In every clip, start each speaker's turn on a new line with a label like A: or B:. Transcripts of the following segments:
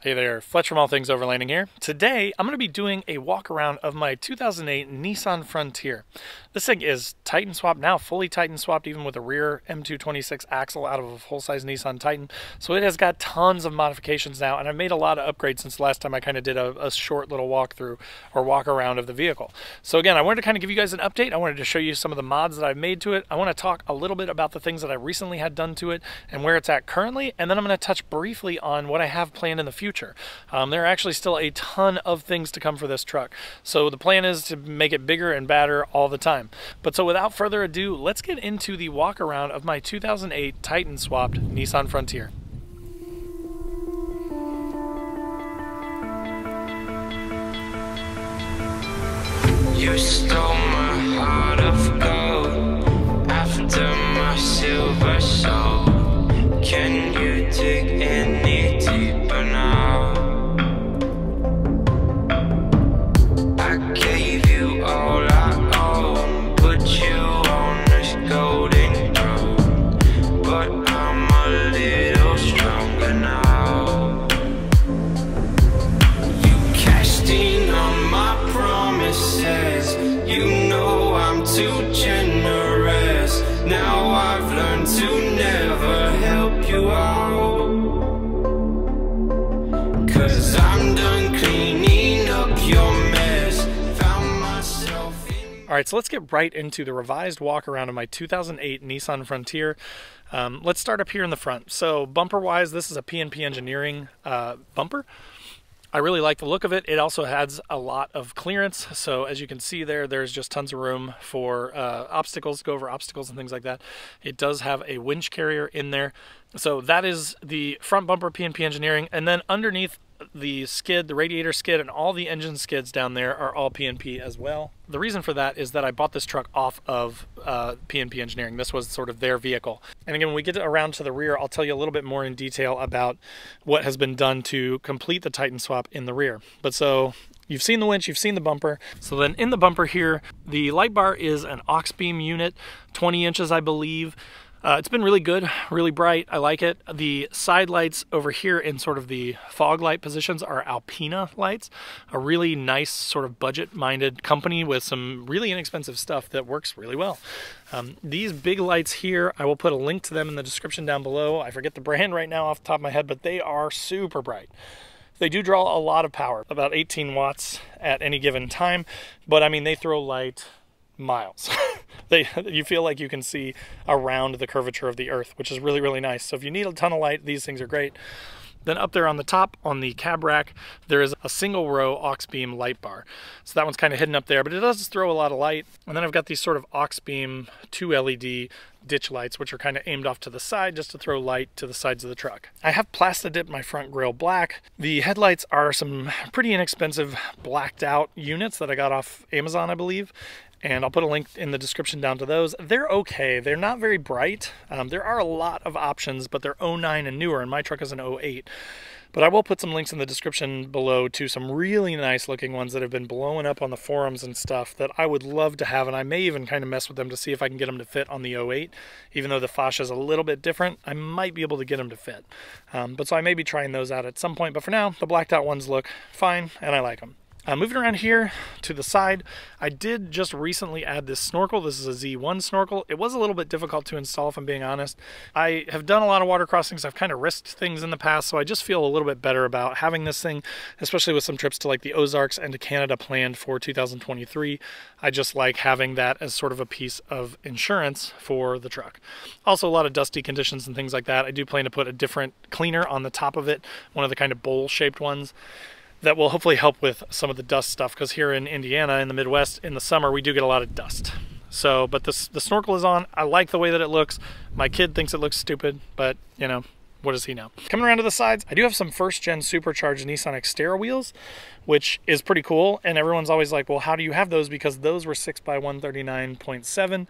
A: Hey there, Fletch from All Things Overlanding here. Today, I'm going to be doing a walk around of my 2008 Nissan Frontier. This thing is Titan swapped now, fully Titan swapped, even with a rear M226 axle out of a full-size Nissan Titan. So it has got tons of modifications now, and I've made a lot of upgrades since the last time I kind of did a short little walkthrough or walk around of the vehicle. So again, I wanted to kind of give you guys an update. I wanted to show you some of the mods that I've made to it. I want to talk a little bit about the things that I recently had done to it and where it's at currently, and then I'm going to touch briefly on what I have planned in the future. There are actually still a ton of things to come for this truck. So the plan is to make it bigger and badder all the time. But so without further ado, let's get into the walk around of my 2008 Titan swapped Nissan Frontier.
B: You stole my heart of gold after my silver soul. Can you dig any deeper now? I gave you all I own, put you on this golden throne, but I'm a little stronger now. You cashed in on my promises, you know I'm too generous. Now I've learned to never help you out, 'cause I'm done cleaning up your mess. Found myself in...
A: All right, so let's get right into the revised walk around of my 2008 Nissan Frontier. Let's start up here in the front. So bumper wise, this is a P&P Engineering bumper. I really like the look of it. It also has a lot of clearance. So as you can see there, there's just tons of room for obstacles, to go over obstacles and things like that. It does have a winch carrier in there. So that is the front bumper, P&P Engineering. And then underneath the skid, the radiator skid, and all the engine skids down there are all P&P as well. The reason for that is that I bought this truck off of P&P Engineering. This was sort of their vehicle. And again, when we get around to the rear, I'll tell you a little bit more in detail about what has been done to complete the Titan swap in the rear. But so you've seen the winch, you've seen the bumper. So then in the bumper here, the light bar is an aux beam unit, 20 inches, I believe. It's been really good, really bright. I like it. The side lights over here in sort of the fog light positions are Alpina lights, a really nice sort of budget-minded company with some really inexpensive stuff that works really well. These big lights here, I will put a link to them in the description down below. I forget the brand right now off the top of my head, but they are super bright. They do draw a lot of power, about 18 watts at any given time, but I mean, they throw light miles. You feel like you can see around the curvature of the earth, which is really, really nice. So if you need a ton of light, these things are great. Then up there on the top, on the cab rack, there is a single row aux beam light bar. So that one's kind of hidden up there, but it does throw a lot of light. And then I've got these sort of aux beam 2 LED ditch lights, which are kind of aimed off to the side just to throw light to the sides of the truck. I have plastid-dipped my front grille black. The headlights are some pretty inexpensive blacked out units that I got off Amazon, I believe. And I'll put a link in the description down to those. They're okay. They're not very bright. There are a lot of options, but they're 09 and newer, and my truck is an 08. But I will put some links in the description below to some really nice looking ones that have been blowing up on the forums and stuff that I would love to have, and I may even kind of mess with them to see if I can get them to fit on the 08. Even though the fascia is a little bit different, I might be able to get them to fit. But so I may be trying those out at some point, but for now, the blacked out ones look fine, and I like them. Moving around here to the side, I did just recently add this snorkel. This is a Z1 snorkel. It was a little bit difficult to install, if I'm being honest. I have done a lot of water crossings. I've kind of risked things in the past, so I just feel a little bit better about having this thing, especially with some trips to like the Ozarks and to Canada planned for 2023. I just like having that as sort of a piece of insurance for the truck. Also, a lot of dusty conditions and things like that. I do plan to put a different cleaner on the top of it, one of the kind of bowl-shaped ones. That will hopefully help with some of the dust stuff, because here in Indiana, in the Midwest, in the summer, we do get a lot of dust. So, but the snorkel is on. I like the way that it looks. My kid thinks it looks stupid, but, you know, what does he know? Coming around to the sides, I do have some first-gen supercharged Nissan Xterra wheels, which is pretty cool, and everyone's always like, well, how do you have those? Because those were 6x139.7,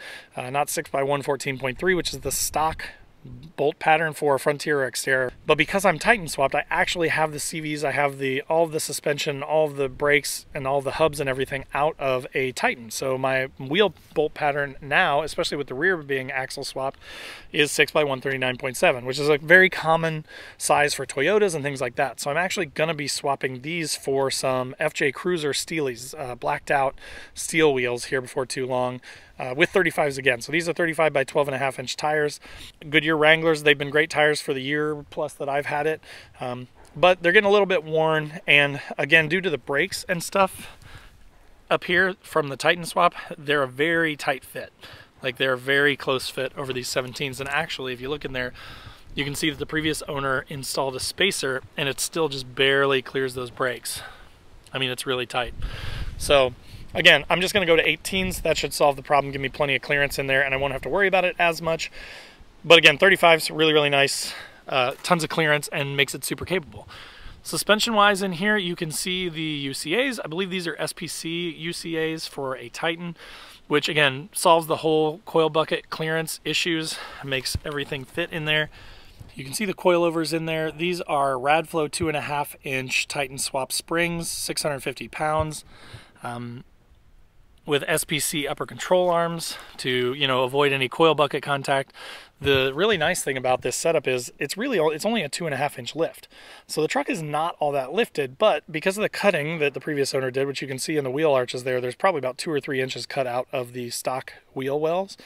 A: not 6x114.3, which is the stock bolt pattern for Frontier or Xterra. But because I'm Titan swapped, I actually have the CVs, I have all of the suspension, all of the brakes, and all the hubs and everything out of a Titan. So my wheel bolt pattern now, especially with the rear being axle swapped, is 6x139.7, which is a very common size for Toyotas and things like that. So I'm actually going to be swapping these for some FJ Cruiser Steelies, blacked out steel wheels here before too long. With 35s again. So these are 35 by 12.5 inch tires. Goodyear Wranglers, they've been great tires for the year plus that I've had it. But they're getting a little bit worn, and again, due to the brakes and stuff up here from the Titan swap, they're a very tight fit. Like, they're a very close fit over these 17s. And actually, if you look in there, you can see that the previous owner installed a spacer and it still just barely clears those brakes. I mean, it's really tight. So again, I'm just going to go to 18s. That should solve the problem, give me plenty of clearance in there, and I won't have to worry about it as much. But again, 35's really, really nice. Tons of clearance and makes it super capable. Suspension-wise in here, you can see the UCAs. I believe these are SPC UCAs for a Titan, which again, solves the whole coil bucket clearance issues, makes everything fit in there. You can see the coilovers in there. These are Radflow 2.5 inch Titan swap springs, 650 pounds. With SPC upper control arms to, you know, avoid any coil bucket contact. The really nice thing about this setup is it's only a 2.5 inch lift. So the truck is not all that lifted, but because of the cutting that the previous owner did, which you can see in the wheel arches there's probably about 2 or 3 inches cut out of the stock wheel wells.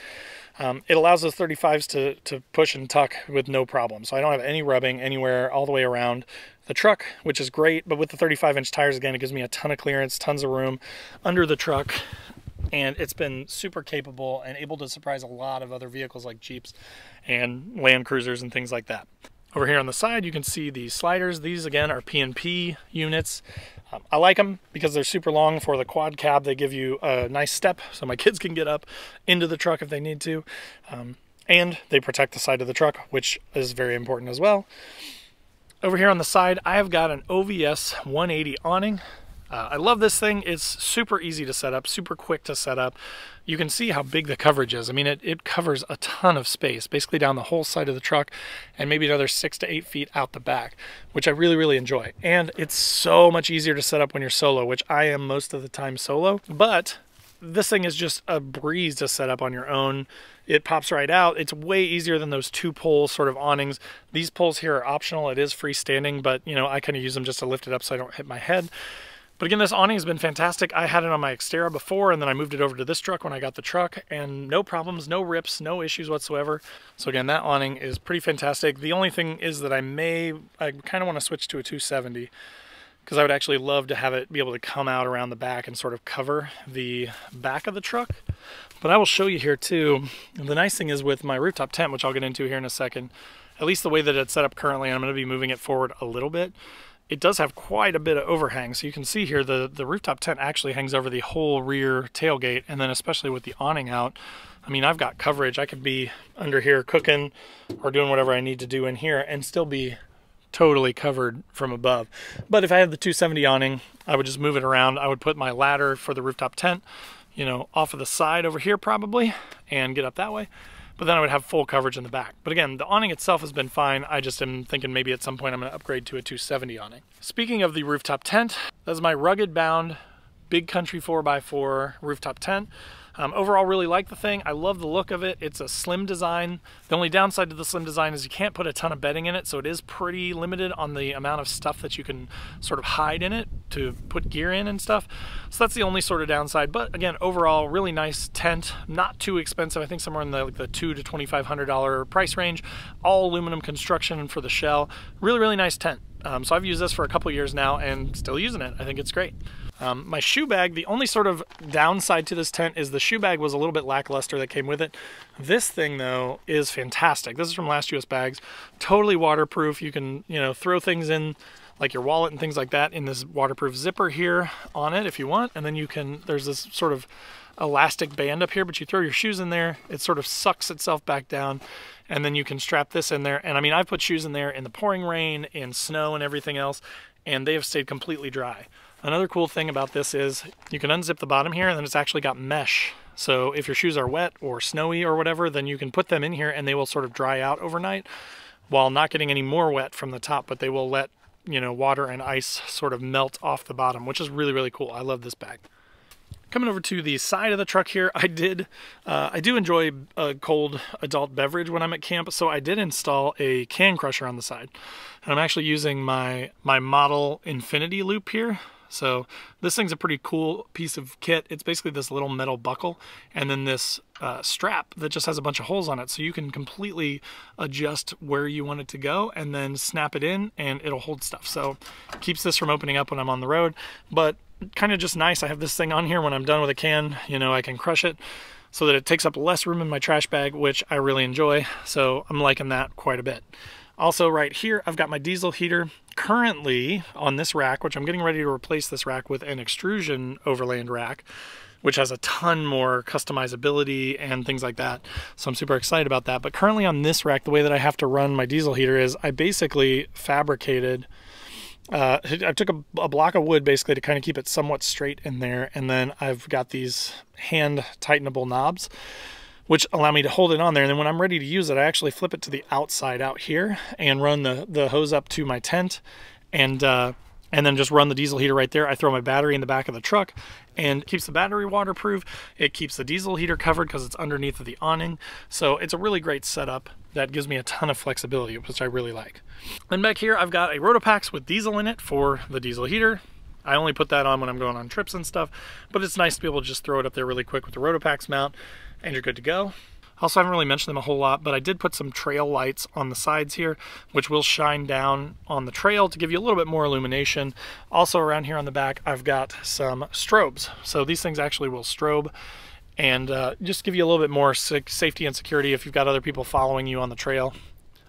A: It allows those 35s to push and tuck with no problem. So I don't have any rubbing anywhere all the way around the truck, which is great. But with the 35 inch tires, again, it gives me a ton of clearance, tons of room under the truck. And it's been super capable and able to surprise a lot of other vehicles like Jeeps and Land Cruisers and things like that. Over here on the side, you can see the sliders. These, again, are P&P units. I like them because they're super long for the quad cab. They give you a nice step so my kids can get up into the truck if they need to. And they protect the side of the truck, which is very important as well. Over here on the side, I have got an OVS 180 awning. I love this thing. It's super easy to set up, super quick to set up. You can see how big the coverage is. I mean, it covers a ton of space, basically down the whole side of the truck and maybe another 6 to 8 feet out the back, which I really, really enjoy. And it's so much easier to set up when you're solo, which I am most of the time solo. But this thing is just a breeze to set up on your own. It pops right out. It's way easier than those 2-pole sort of awnings. These poles here are optional. It is freestanding, but you know, I kind of use them just to lift it up so I don't hit my head. But again, this awning has been fantastic. I had it on my Xterra before, and then I moved it over to this truck when I got the truck, and no problems, no rips, no issues whatsoever. So again, that awning is pretty fantastic. The only thing is that I kind of want to switch to a 270, because I would actually love to have it be able to come out around the back and sort of cover the back of the truck. But I will show you here too. The nice thing is with my rooftop tent, which I'll get into here in a second, at least the way that it's set up currently, and I'm going to be moving it forward a little bit, it does have quite a bit of overhang. So you can see here the rooftop tent actually hangs over the whole rear tailgate, and then especially with the awning out, I mean, I've got coverage. I could be under here cooking or doing whatever I need to do in here and still be totally covered from above. But if I had the 270 awning, I would just move it around. I would put my ladder for the rooftop tent, you know, off of the side over here probably, and get up that way. But then I would have full coverage in the back. But again, the awning itself has been fine. I just am thinking maybe at some point I'm going to upgrade to a 270 awning. Speaking of the rooftop tent, that's my rugged bound Big Country 4x4 rooftop tent. Overall, really like the thing. I love the look of it. It's a slim design. The only downside to the slim design is you can't put a ton of bedding in it, so it is pretty limited on the amount of stuff that you can sort of hide in it to put gear in and stuff. So that's the only sort of downside. But again, overall, really nice tent. Not too expensive. I think somewhere in the $200 to $2,500 price range. All aluminum construction for the shell. Really, really nice tent. So I've used this for a couple years now and still using it. I think it's great. My shoe bag, the only sort of downside to this tent is the shoe bag was a little bit lackluster that came with it. This thing though is fantastic. This is from Last US Bags. Totally waterproof. You can, you know, throw things in like your wallet and things like that in this waterproof zipper here on it if you want. And then you can, there's this sort of elastic band up here, but you throw your shoes in there, it sort of sucks itself back down and then you can strap this in there. And I mean, I've put shoes in there in the pouring rain, in snow and everything else, and they have stayed completely dry. Another cool thing about this is you can unzip the bottom here, and then it's actually got mesh. So if your shoes are wet or snowy or whatever, then you can put them in here and they will sort of dry out overnight while not getting any more wet from the top, but they will let, you know, water and ice sort of melt off the bottom, which is really, really cool. I love this bag. Coming over to the side of the truck here, I do enjoy a cold adult beverage when I'm at camp, so I did install a can crusher on the side. And I'm actually using my model infinity loop here. So this thing's a pretty cool piece of kit. It's basically this little metal buckle and then this strap that just has a bunch of holes on it. So you can completely adjust where you want it to go and then snap it in and it'll hold stuff. So it keeps this from opening up when I'm on the road, but kind of just nice. I have this thing on here when I'm done with a can, you know, I can crush it so that it takes up less room in my trash bag, which I really enjoy. So I'm liking that quite a bit. Also right here, I've got my diesel heater currently on this rack, which I'm getting ready to replace this rack with an extrusion Overland rack, which has a ton more customizability and things like that. So I'm super excited about that. But currently on this rack, the way that I have to run my diesel heater is I basically fabricated, I took a block of wood basically to kind of keep it somewhat straight in there. And then I've got these hand tightenable knobs, which allow me to hold it on there. And then when I'm ready to use it, I actually flip it to the outside out here and run the hose up to my tent and then just run the diesel heater right there. I throw my battery in the back of the truck and it keeps the battery waterproof. It keeps the diesel heater covered because it's underneath of the awning. So it's a really great setup that gives me a ton of flexibility, which I really like. Then back here, I've got a Rotopax with diesel in it for the diesel heater. I only put that on when I'm going on trips and stuff, but it's nice to be able to just throw it up there really quick with the Rotopax mount and you're good to go. Also, I haven't really mentioned them a whole lot, but I did put some trail lights on the sides here, which will shine down on the trail to give you a little bit more illumination. Also around here on the back, I've got some strobes. So these things actually will strobe and just give you a little bit more safety and security if you've got other people following you on the trail.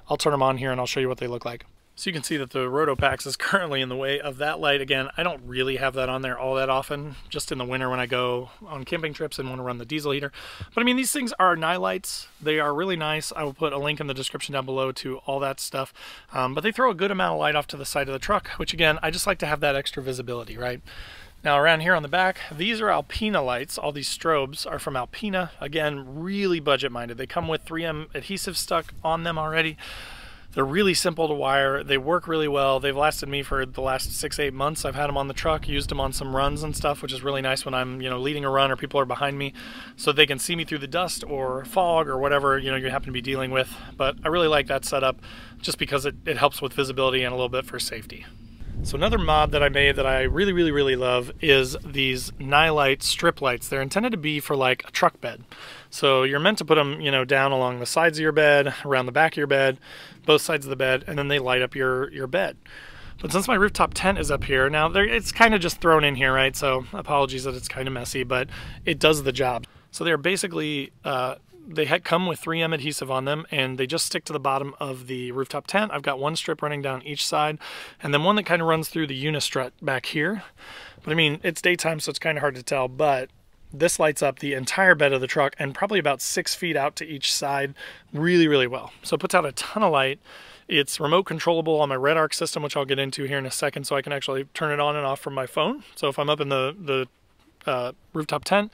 A: I'll turn them on here and I'll show you what they look like. So you can see that the Rotopax is currently in the way of that light. Again, I don't really have that on there all that often, just in the winter when I go on camping trips and want to run the diesel heater. But I mean, these things are night lights. They are really nice. I will put a link in the description down below to all that stuff. But they throw a good amount of light off to the side of the truck, which again, I just like to have that extra visibility, right? Now around here on the back, these are Alpina lights. All these strobes are from Alpina. Again, really budget minded. They come with 3M adhesive stuck on them already. They're really simple to wire. They work really well. They've lasted me for the last 6-8 months. I've had them on the truck, used them on some runs and stuff, which is really nice when I'm, you know, leading a run or people are behind me so they can see me through the dust or fog or whatever, you know, you happen to be dealing with. But I really like that setup just because it helps with visibility and a little bit for safety. So another mod that I made that I really love is these Nylite strip lights. They're intended to be for like a truck bed. So you're meant to put them, you know, down along the sides of your bed, around the back of your bed, both sides of the bed, and then they light up your bed. But since my rooftop tent is up here, now it's kind of just thrown in here, right? So apologies that it's kind of messy, but it does the job. So they're basically, they come with 3M adhesive on them and they just stick to the bottom of the rooftop tent. I've got one strip running down each side and then one that kind of runs through the unistrut back here. But I mean, it's daytime, so it's kind of hard to tell, but this lights up the entire bed of the truck and probably about 6 feet out to each side really well. So it puts out a ton of light. It's remote controllable on my REDARC system, which I'll get into here in a second, so I can actually turn it on and off from my phone. So if I'm up in the rooftop tent,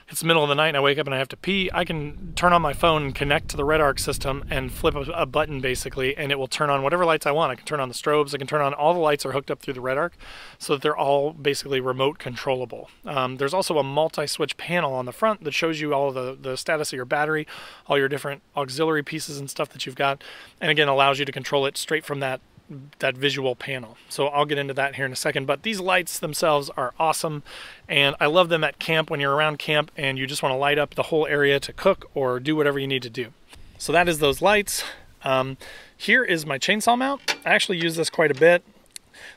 A: it's the middle of the night and I wake up and I have to pee, I can turn on my phone and connect to the REDARC system and flip a button basically, and it will turn on whatever lights I want. I can turn on the strobes, I can turn on all the lights are hooked up through the REDARC so that they're all basically remote controllable. There's also a multi-switch panel on the front that shows you all of the status of your battery, all your different auxiliary pieces and stuff that you've got, and again allows you to control it straight from that visual panel. So I'll get into that here in a second, but these lights themselves are awesome and I love them at camp when you're around camp and you just want to light up the whole area to cook or do whatever you need to do. So that is those lights. Here is my chainsaw mount. I actually use this quite a bit.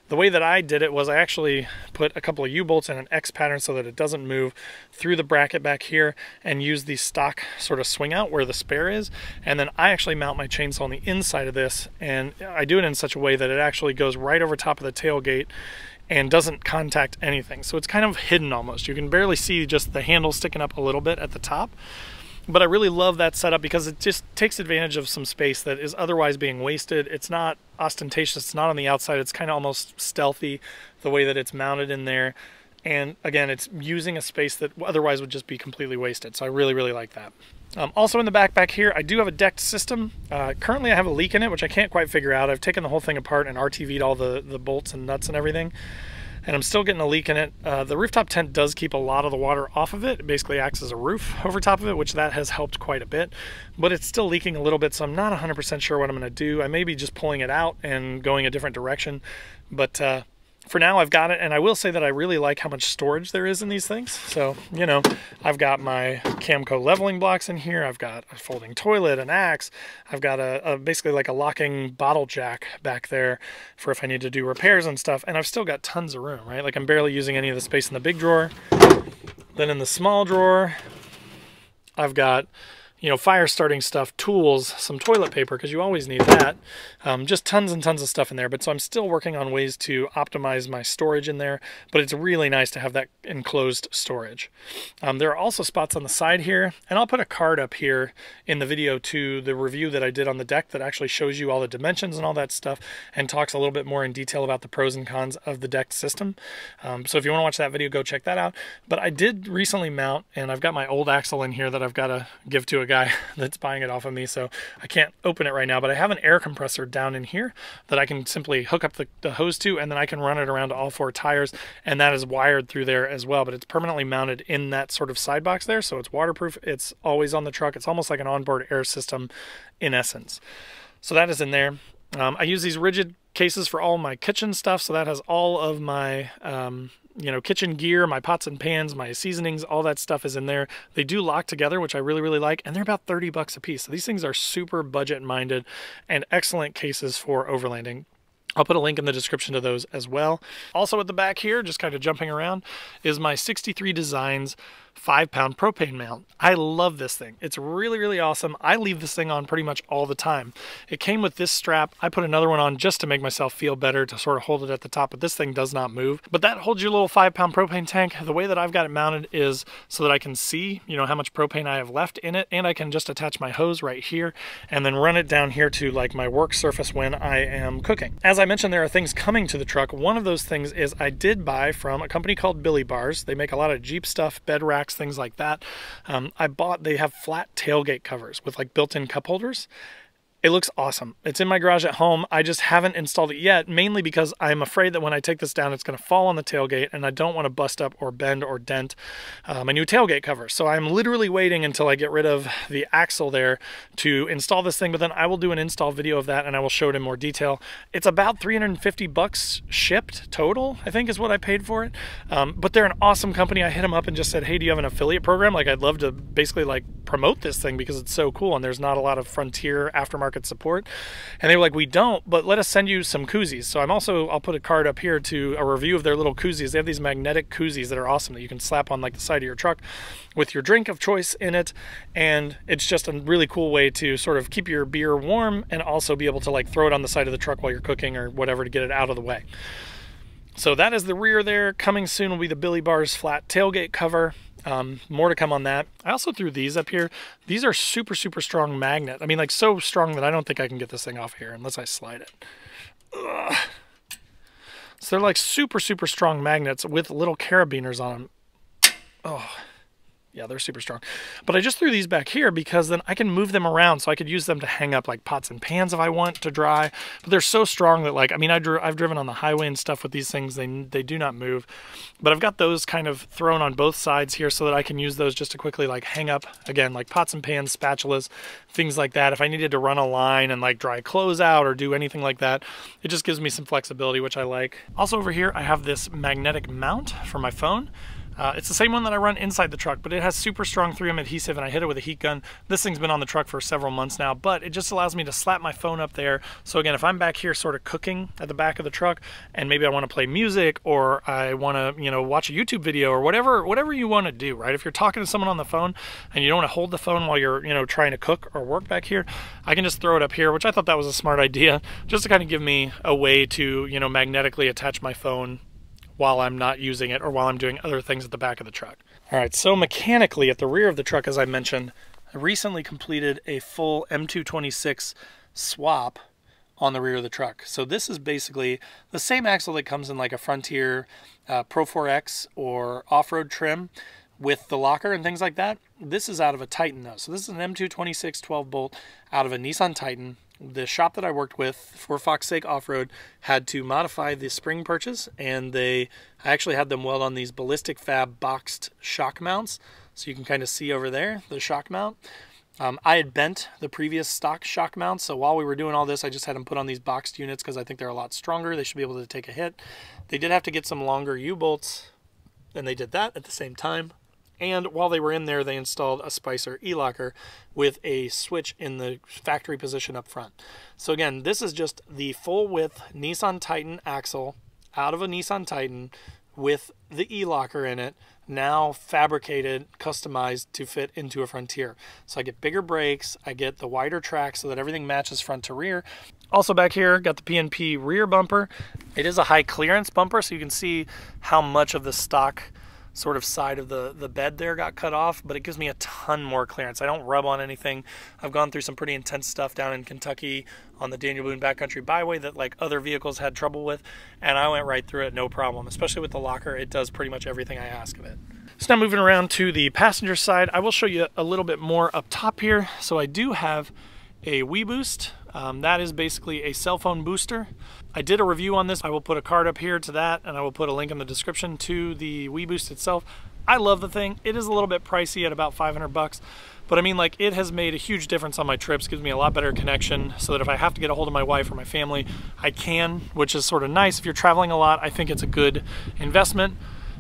A: The way that I did it was I actually put a couple of U-bolts in an X pattern so that it doesn't move through the bracket back here and use the stock sort of swing out where the spare is. And then I actually mount my chainsaw on the inside of this and I do it in such a way that it actually goes right over top of the tailgate and doesn't contact anything. So it's kind of hidden almost. You can barely see just the handle sticking up a little bit at the top. But I really love that setup because it just takes advantage of some space that is otherwise being wasted. It's not ostentatious, it's not on the outside, it's kind of almost stealthy the way that it's mounted in there. And again, it's using a space that otherwise would just be completely wasted. So I really, really like that. Also in the back here, I do have a decked system. Currently I have a leak in it, which I can't quite figure out. I've taken the whole thing apart and RTV'd all the bolts and nuts and everything. And I'm still getting a leak in it. The rooftop tent does keep a lot of the water off of it. It basically acts as a roof over top of it, which that has helped quite a bit. But it's still leaking a little bit, so I'm not 100% sure what I'm going to do. I may be just pulling it out and going a different direction. But for now, I've got it, and I will say that I really like how much storage there is in these things. So, you know, I've got my Camco leveling blocks in here. I've got a folding toilet, an axe. I've got a basically like a locking bottle jack back there for if I need to do repairs and stuff. And I've still got tons of room, right? Like I'm barely using any of the space in the big drawer. Then in the small drawer, I've got, you know, fire starting stuff, tools, some toilet paper, because you always need that. Just tons and tons of stuff in there. But so I'm still working on ways to optimize my storage in there, but it's really nice to have that enclosed storage. There are also spots on the side here, and I'll put a card up here in the video to the review that I did on the deck that actually shows you all the dimensions and all that stuff and talks a little bit more in detail about the pros and cons of the decked system. So if you want to watch that video, go check that out. But I did recently mount, and I've got my old axle in here that I've got to give to a guy that's buying it off of me, so I can't open it right now, but I have an air compressor down in here that I can simply hook up the hose to, and then I can run it around to all 4 tires, and that is wired through there as well. But it's permanently mounted in that sort of side box there, so it's waterproof. It's always on the truck. It's almost like an onboard air system in essence. So that is in there. I use these rigid cases for all my kitchen stuff, so that has all of my you know, kitchen gear, my pots and pans, my seasonings, all that stuff is in there. They do lock together, which I really, really like, and they're about 30 bucks a piece. So these things are super budget minded and excellent cases for overlanding. I'll put a link in the description to those as well. Also at the back here, just kind of jumping around, is my 63 Designs 5-pound propane mount. I love this thing. It's really, really awesome. I leave this thing on pretty much all the time. It came with this strap. I put another one on just to make myself feel better, to sort of hold it at the top, but this thing does not move. But that holds your little 5-pound propane tank. The way that I've got it mounted is so that I can see, you know, how much propane I have left in it, and I can just attach my hose right here and then run it down here to like my work surface when I am cooking. As I mentioned, there are things coming to the truck. One of those things is I did buy from a company called Billy Bars. They make a lot of Jeep stuff, bed racks, things like that. They have flat tailgate covers with like built-in cup holders. It looks awesome. It's in my garage at home. I just haven't installed it yet, mainly because I'm afraid that when I take this down, it's going to fall on the tailgate, and I don't want to bust up or bend or dent my new tailgate cover. So I'm literally waiting until I get rid of the axle there to install this thing, but then I will do an install video of that, and I will show it in more detail. It's about 350 bucks shipped total, I think is what I paid for it. But they're an awesome company. I hit them up and just said, hey, do you have an affiliate program? Like, I'd love to basically like promote this thing because it's so cool, and there's not a lot of Frontier aftermarket support. And they were like, we don't, but let us send you some koozies. So I'll put a card up here to a review of their little koozies. They have these magnetic koozies that are awesome that you can slap on like the side of your truck with your drink of choice in it. And it's just a really cool way to sort of keep your beer warm and also be able to like throw it on the side of the truck while you're cooking or whatever to get it out of the way. So that is the rear there. Coming soon will be the Billy Bars flat tailgate cover. More to come on that. I also threw these up here. These are super, super strong magnet. I mean, like so strong that I don't think I can get this thing off here unless I slide it. Ugh. So they're like super, super strong magnets with little carabiners on them. Oh, yeah, they're super strong. But I just threw these back here because then I can move them around, so I could use them to hang up like pots and pans if I want to dry. But they're so strong that, like, I mean, I've driven on the highway and stuff with these things. They do not move. But I've got those kind of thrown on both sides here so that I can use those just to quickly like hang up, again, like pots and pans, spatulas, things like that. If I needed to run a line and like dry clothes out or do anything like that, it just gives me some flexibility, which I like. Also over here, I have this magnetic mount for my phone. It's the same one that I run inside the truck, but it has super strong 3M adhesive, and I hit it with a heat gun. This thing's been on the truck for several months now, but it just allows me to slap my phone up there. So again, if I'm back here sort of cooking at the back of the truck, and maybe I want to play music, or I want to, you know, watch a YouTube video, or whatever you want to do, right? If you're talking to someone on the phone and you don't want to hold the phone while you're, you know, trying to cook or work back here, I can just throw it up here, which I thought that was a smart idea, just to kind of give me a way to, you know, magnetically attach my phone while I'm not using it or while I'm doing other things at the back of the truck. All right, so mechanically at the rear of the truck, as I mentioned, I recently completed a full M226 swap on the rear of the truck. So this is basically the same axle that comes in like a Frontier Pro 4X or off-road trim with the locker and things like that. This is out of a Titan though. So this is an M226 12 bolt out of a Nissan Titan. The shop that I worked with for Fox Sake Off-Road had to modify the spring purchase, and I actually had them weld on these ballistic fab boxed shock mounts. So you can kind of see over there the shock mount. I had bent the previous stock shock mounts, so while we were doing all this, I just had them put on these boxed units because I think they're a lot stronger. They should be able to take a hit. They did have to get some longer U-bolts, and they did that at the same time. And while they were in there, they installed a Spicer E-locker with a switch in the factory position up front. So again, this is just the full width Nissan Titan axle out of a Nissan Titan with the E-locker in it, now fabricated, customized to fit into a Frontier. So I get bigger brakes, I get the wider track so that everything matches front to rear. Also back here, got the P&P rear bumper. It is a high clearance bumper, so you can see how much of the stock sort of side of the bed there got cut off, but it gives me a ton more clearance. I don't rub on anything. I've gone through some pretty intense stuff down in Kentucky on the Daniel Boone Backcountry Byway that like other vehicles had trouble with, and I went right through it, no problem. Especially with the locker, it does pretty much everything I ask of it. So now moving around to the passenger side, I will show you a little bit more up top here. So I do have a WeBoost. That is basically a cell phone booster. I did a review on this. I will put a card up here to that, and I will put a link in the description to the WeBoost itself. I love the thing. It is a little bit pricey at about 500 bucks, but I mean, like, it has made a huge difference on my trips. Gives me a lot better connection so that if I have to get a hold of my wife or my family, I can, which is sort of nice. If you're traveling a lot, I think it's a good investment.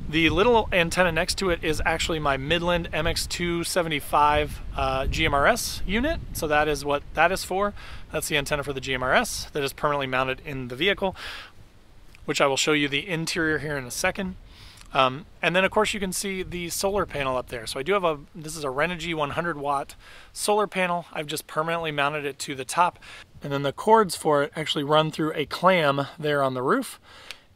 A: The little antenna next to it is actually my Midland MX275 GMRS unit. So that is what that is for. That's the antenna for the GMRS that is permanently mounted in the vehicle, which I will show you the interior here in a second. And then of course you can see the solar panel up there. So I do have this is a Renogy 100 watt solar panel. I've just permanently mounted it to the top. And then the cords for it actually run through a clam there on the roof.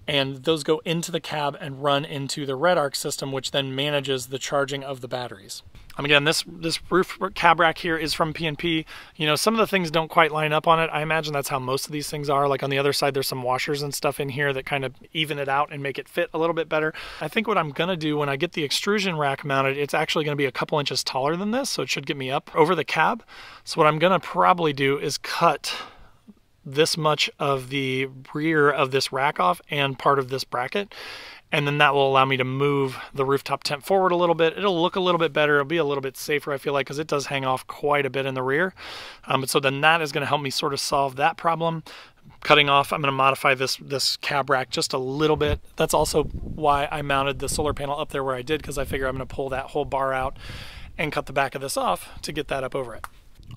A: And those go into the cab and run into the REDARC system, which then manages the charging of the batteries. Again, this roof cab rack here is from P&P. You know, some of the things don't quite line up on it. I imagine that's how most of these things are. Like on the other side, there's some washers and stuff in here that kind of even it out and make it fit a little bit better. I think what I'm gonna do when I get the extrusion rack mounted, it's actually gonna be a couple inches taller than this, so it should get me up over the cab. So what I'm gonna probably do is cut this much of the rear of this rack off and part of this bracket, and then that will allow me to move the rooftop tent forward a little bit. It'll look a little bit better. It'll be a little bit safer, I feel like, because it does hang off quite a bit in the rear. So then that is going to help me sort of solve that problem. Cutting off, I'm going to modify this cab rack just a little bit. That's also why I mounted the solar panel up there where I did, because I figure I'm going to pull that whole bar out and cut the back of this off to get that up over it.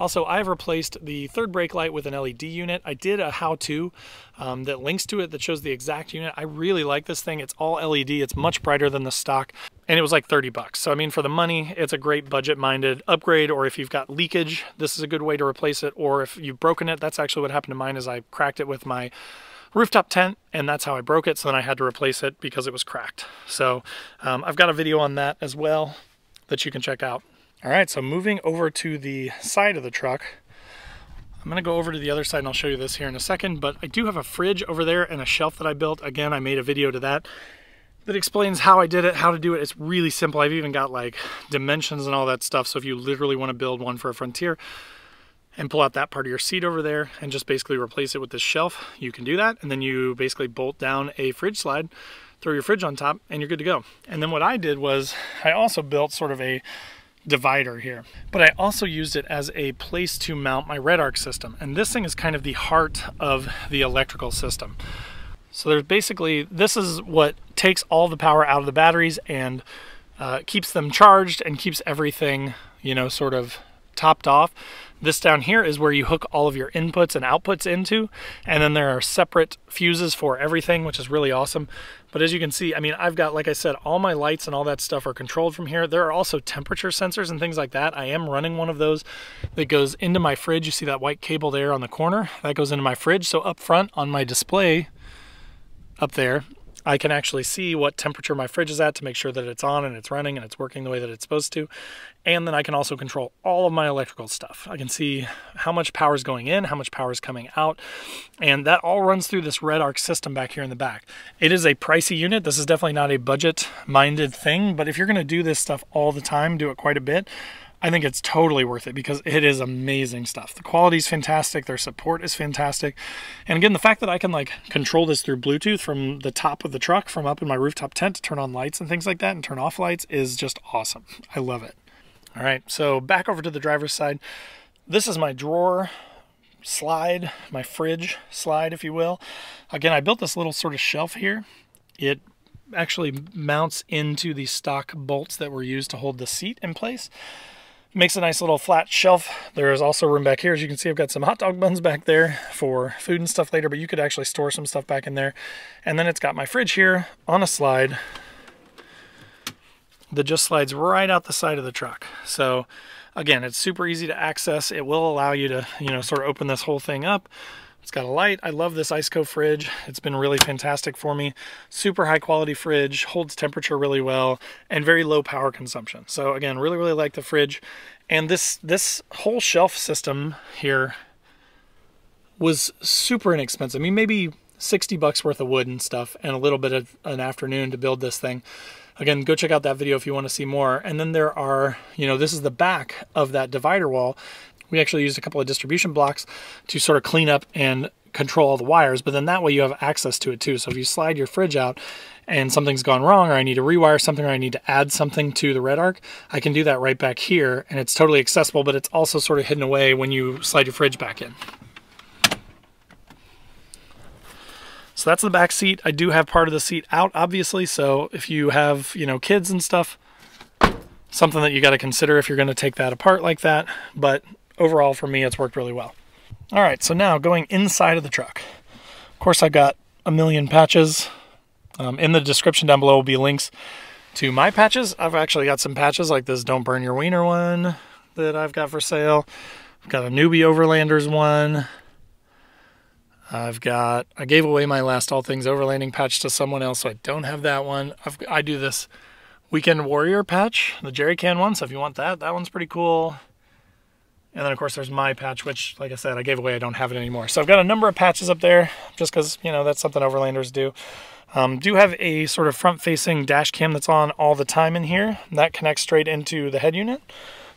A: Also, I've replaced the third brake light with an LED unit. I did a how-to that links to it that shows the exact unit. I really like this thing. It's all LED. It's much brighter than the stock, and it was like 30 bucks. So I mean, for the money, it's a great budget-minded upgrade. Or if you've got leakage, this is a good way to replace it. Or if you've broken it, that's actually what happened to mine. Is I cracked it with my rooftop tent, and that's how I broke it. So then I had to replace it because it was cracked. So I've got a video on that as well that you can check out. All right, so moving over to the side of the truck, I'm gonna go over to the other side and I'll show you this here in a second, but I do have a fridge over there and a shelf that I built. Again, I made a video to that explains how I did it, how to do it. It's really simple. I've even got like dimensions and all that stuff. So if you literally wanna build one for a Frontier and pull out that part of your seat over there and just basically replace it with this shelf, you can do that. And then you basically bolt down a fridge slide, throw your fridge on top, and you're good to go. And then what I did was I also built sort of a divider here, but I also used it as a place to mount my REDARC system, and this thing is kind of the heart of the electrical system. So there's basically, this is what takes all the power out of the batteries and keeps them charged and keeps everything, you know, sort of topped off. This down here is where you hook all of your inputs and outputs into, and then there are separate fuses for everything, which is really awesome. But as you can see, I mean, I've got, like I said, all my lights and all that stuff are controlled from here. There are also temperature sensors and things like that. I am running one of those that goes into my fridge. You see that white cable there on the corner? That goes into my fridge. So up front on my display up there, I can actually see what temperature my fridge is at to make sure that it's on and it's running and it's working the way that it's supposed to. And then I can also control all of my electrical stuff. I can see how much power is going in, how much power is coming out, and that all runs through this REDARC system back here in the back. It is a pricey unit. This is definitely not a budget-minded thing, but if you're going to do this stuff all the time, do it quite a bit, I think it's totally worth it because it is amazing stuff. The quality is fantastic. Their support is fantastic. And again, the fact that I can like control this through Bluetooth from the top of the truck, from up in my rooftop tent to turn on lights and things like that and turn off lights is just awesome. I love it. All right, so back over to the driver's side. This is my drawer slide, my fridge slide, if you will. Again, I built this little sort of shelf here. It actually mounts into the stock bolts that were used to hold the seat in place. Makes a nice little flat shelf. There is also room back here. As you can see, I've got some hot dog buns back there for food and stuff later, but you could actually store some stuff back in there. And then it's got my fridge here on a slide that just slides right out the side of the truck. So again, it's super easy to access. It will allow you to, sort of open this whole thing up. It's got a light. I love this Iceco fridge. It's been really fantastic for me. Super high quality fridge, holds temperature really well, and very low power consumption. So again, really, really like the fridge. And this whole shelf system here was super inexpensive. I mean, maybe 60 bucks worth of wood and stuff and a little bit of an afternoon to build this thing. Again, go check out that video if you want to see more. And then there are, this is the back of that divider wall. We actually used a couple of distribution blocks to sort of clean up and control all the wires, but then that way you have access to it too. So if you slide your fridge out and something's gone wrong, or I need to rewire something, or I need to add something to the REDARC, I can do that right back here, and it's totally accessible, but it's also sort of hidden away when you slide your fridge back in. So that's the back seat. I do have part of the seat out, obviously, so if you have, kids and stuff, something that you got to consider if you're going to take that apart like that, but overall, for me, it's worked really well. All right, so now going inside of the truck. Of course, I've got a million patches. In the description down below will be links to my patches. I've actually got some patches like this Don't Burn Your Wiener one that I've got for sale. I've got a Newbie Overlanders one. I gave away my last All Things Overlanding patch to someone else, so I don't have that one. I do this Weekend Warrior patch, the jerry can one, so if you want that one's pretty cool. And then, of course, there's my patch, which, like I said, I gave away. I don't have it anymore. So I've got a number of patches up there just because, that's something Overlanders do. Do have a sort of front-facing dash cam that's on all the time in here. That connects straight into the head unit.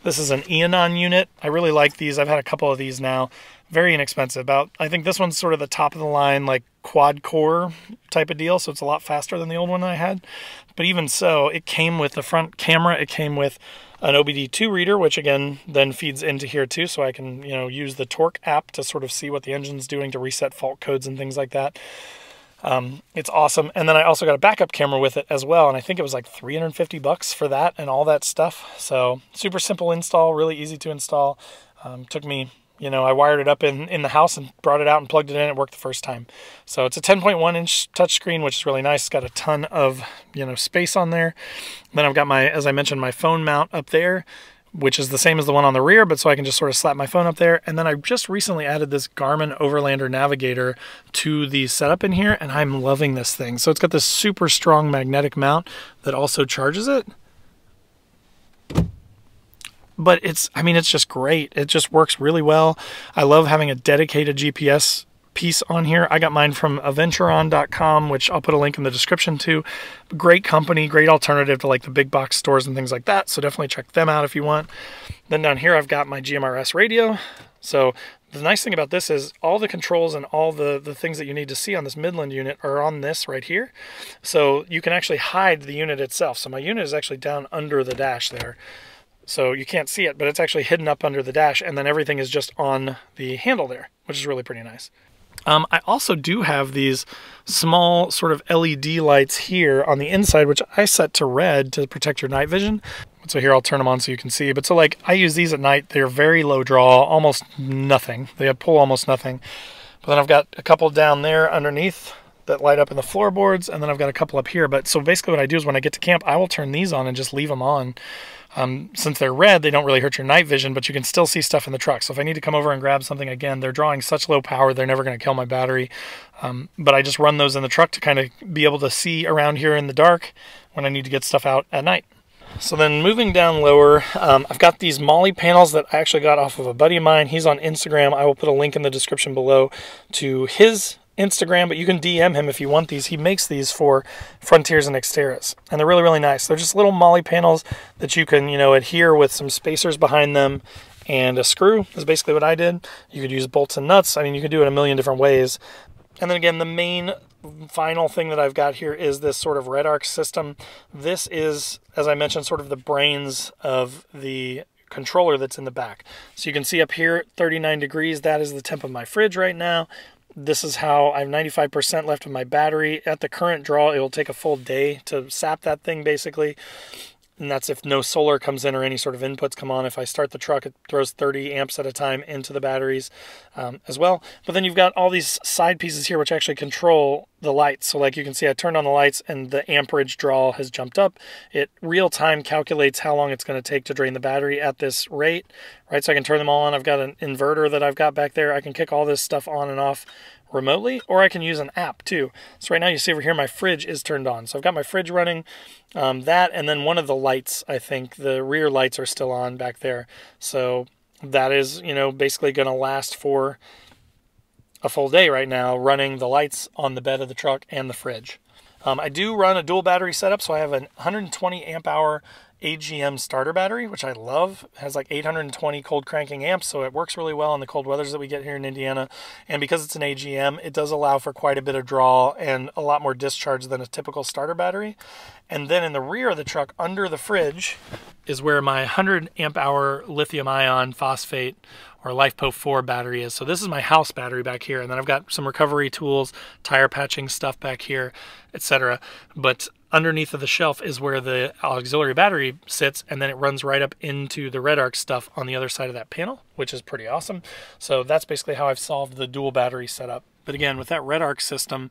A: This is an Eonon unit. I really like these. I've had a couple of these now. Very inexpensive. I think this one's sort of the top of the line, like quad-core type of deal, so it's a lot faster than the old one I had. But even so, it came with the front camera. It came with an OBD2 reader, which again then feeds into here too, so I can use the Torque app to sort of see what the engine's doing to reset fault codes and things like that. It's awesome. And then I also got a backup camera with it as well, and I think it was like 350 bucks for that and all that stuff. So super simple install, really easy to install. Took me, I wired it up in the house and brought it out and plugged it in. It worked the first time. So it's a 10.1 inch touchscreen, which is really nice. It's got a ton of space on there. Then I've got as I mentioned, my phone mount up there, which is the same as the one on the rear, but so I can just sort of slap my phone up there. And then I just recently added this Garmin Overlander navigator to the setup in here, and I'm loving this thing. So it's got this super strong magnetic mount that also charges it. But it's just great. It just works really well. I love having a dedicated GPS piece on here. I got mine from aventuron.com, which I'll put a link in the description to. Great company, great alternative to like the big box stores and things like that. So definitely check them out if you want. Then down here, I've got my GMRS radio. So the nice thing about this is all the controls and all the things that you need to see on this Midland unit are on this right here. So you can actually hide the unit itself. So my unit is actually down under the dash there. So you can't see it, but it's actually hidden up under the dash, and then everything is just on the handle there, which is really pretty nice. I also do have these small sort of LED lights here on the inside, which I set to red to protect your night vision. So here, I'll turn them on so you can see. But so like I use these at night. They're very low draw, almost nothing. They pull almost nothing. But then I've got a couple down there underneath that light up in the floorboards, and then I've got a couple up here. But so basically what I do is when I get to camp, I will turn these on and just leave them on. Since they're red, they don't really hurt your night vision, but you can still see stuff in the truck. So if I need to come over and grab something, again, they're drawing such low power, they're never going to kill my battery. But I just run those in the truck to kind of be able to see around here in the dark when I need to get stuff out at night. So then moving down lower, I've got these Molle panels that I actually got off of a buddy of mine. He's on Instagram. I will put a link in the description below to his Instagram, but you can DM him if you want these. He makes these for Frontiers and Xterras, and they're really, really nice. They're just little Molle panels that you can, adhere with some spacers behind them, and a screw is basically what I did. You could use bolts and nuts. I mean, you could do it a million different ways. And then again, the main final thing that I've got here is this sort of REDARC system. This is, as I mentioned, sort of the brains of the controller that's in the back. So you can see up here, 39 degrees, that is the temp of my fridge right now. This is how I have 95% left of my battery. At the current draw, it will take a full day to sap that thing, basically. And that's if no solar comes in or any sort of inputs come on. If I start the truck, it throws 30 amps at a time into the batteries as well. But then you've got all these side pieces here which actually control the lights. So like you can see, I turned on the lights and the amperage draw has jumped up. It real time calculates how long it's going to take to drain the battery at this rate, right? So I can turn them all on. I've got an inverter that I've got back there. I can kick all this stuff on and off remotely, or I can use an app too. So right now you see over here my fridge is turned on. So I've got my fridge running, that, and then one of the lights, I think the rear lights are still on back there. So that is, basically going to last for a full day right now, running the lights on the bed of the truck and the fridge. I do run a dual battery setup, so I have a 120 amp hour AGM starter battery, which I love. It has like 820 cold cranking amps, so it works really well in the cold weathers that we get here in Indiana. And because it's an AGM, it does allow for quite a bit of draw and a lot more discharge than a typical starter battery. And then in the rear of the truck, under the fridge, is where my 100 amp hour lithium ion phosphate or LifePo 4 battery is. So this is my house battery back here, and then I've got some recovery tools, tire patching stuff back here, etc. But underneath of the shelf is where the auxiliary battery sits, and then it runs right up into the REDARC stuff on the other side of that panel, which is pretty awesome. So that's basically how I've solved the dual battery setup. But again, with that REDARC system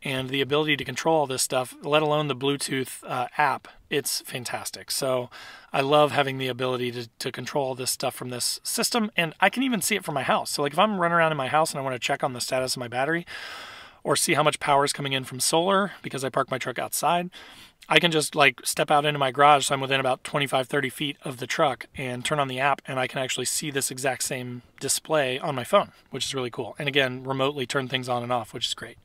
A: and the ability to control all this stuff, let alone the Bluetooth app, it's fantastic. So I love having the ability to control all this stuff from this system, and I can even see it from my house. So like if I'm running around in my house and I want to check on the status of my battery or see how much power is coming in from solar because I park my truck outside, I can just like step out into my garage, so I'm within about 25-30 feet of the truck, and turn on the app, and I can actually see this exact same display on my phone, which is really cool. And again, remotely turn things on and off, which is great.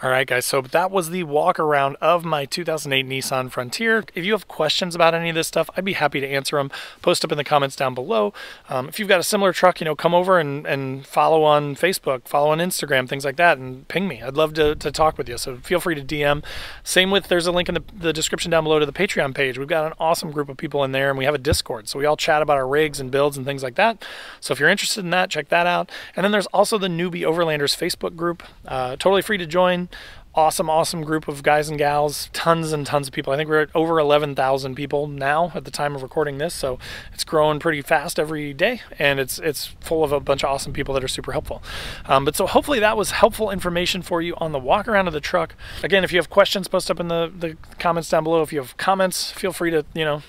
A: All right, guys, so that was the walk around of my 2008 Nissan Frontier. If you have questions about any of this stuff, I'd be happy to answer them. Post up in the comments down below. If you've got a similar truck, come over and follow on Facebook, follow on Instagram, things like that, and ping me. I'd love to talk with you, so feel free to DM. Same with, there's a link in the description down below to the Patreon page. We've got an awesome group of people in there, and we have a Discord, so we all chat about our rigs and builds and things like that. So if you're interested in that, check that out. And then there's also the Newbie Overlanders Facebook group. Totally free to join. Awesome group of guys and gals, tons and tons of people. I think we're at over 11,000 people now at the time of recording this, so it's growing pretty fast every day, and it's full of a bunch of awesome people that are super helpful. But so hopefully that was helpful information for you on the walk around of the truck. Again, if you have questions, post up in the comments down below. If you have comments, feel free to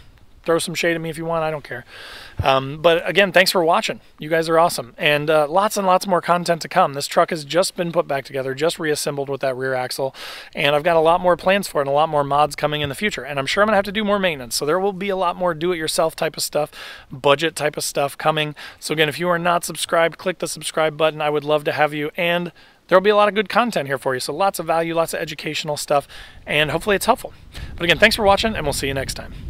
A: throw some shade at me if you want. I don't care. But again, thanks for watching. You guys are awesome. And lots and lots more content to come. This truck has just been put back together, just reassembled with that rear axle. And I've got a lot more plans for it and a lot more mods coming in the future. And I'm sure I'm going to have to do more maintenance. So there will be a lot more do-it-yourself type of stuff, budget type of stuff coming. So again, if you are not subscribed, click the subscribe button. I would love to have you. And there'll be a lot of good content here for you. So lots of value, lots of educational stuff. And hopefully it's helpful. But again, thanks for watching, and we'll see you next time.